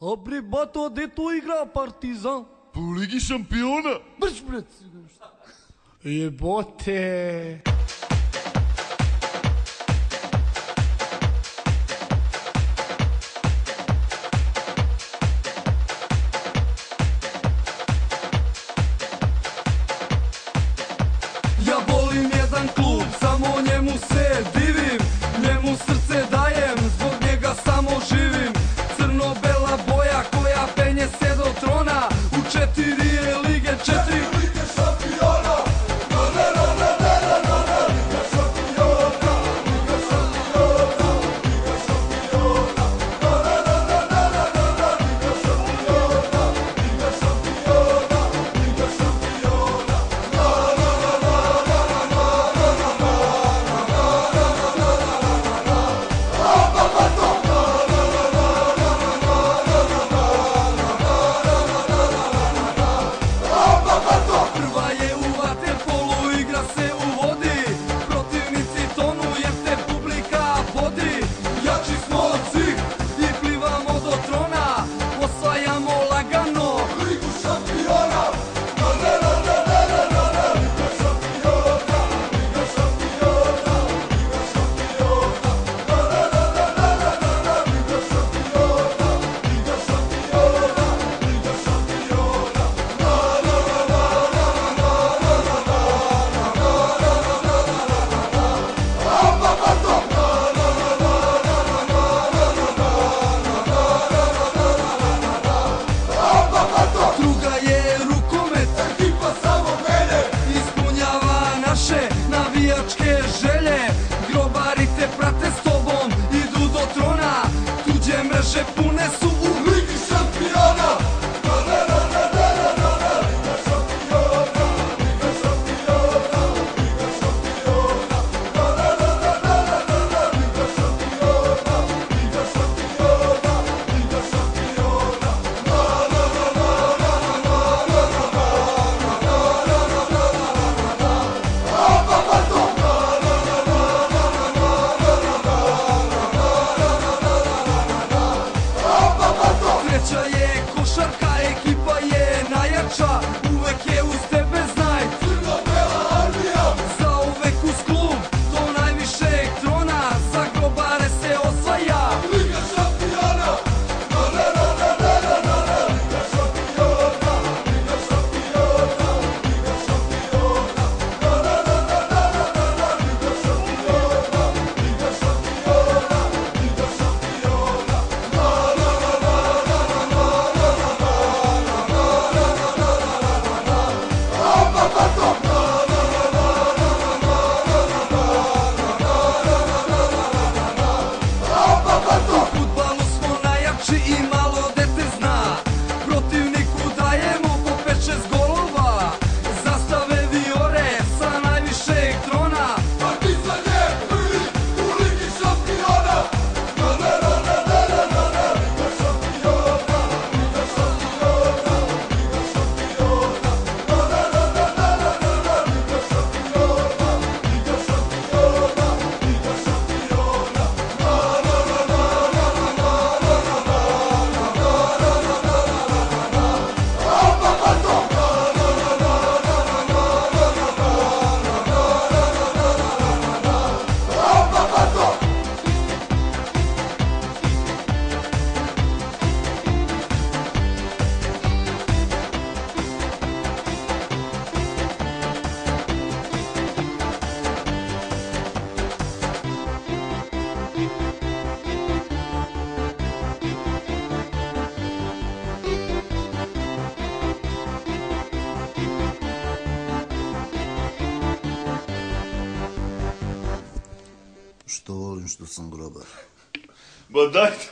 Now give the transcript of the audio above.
A bre, bato, de tu igra Partizan? Pa u Ligi šampiona. Brš, bret. Jebote. Ja volim jedan klub, samo njemu se divim, njemu srce dajem, zbog njega samo živim. Crno-bela boja koja penje se do trona, u 4 je lige, 4 lige šampiona. Navijačke želje, grobari te prate s tobom, idu do trona, tuđe mreže pune su u Ligi šampiona. Treća je košarka, ekipa je najjača, uvek je uz tebe znaj crno-bela armija. Zauvek uz klub do najvišeg trona, za grobare se osvaja Liga šampiona. Što volim što sam grobar. Ba dajte.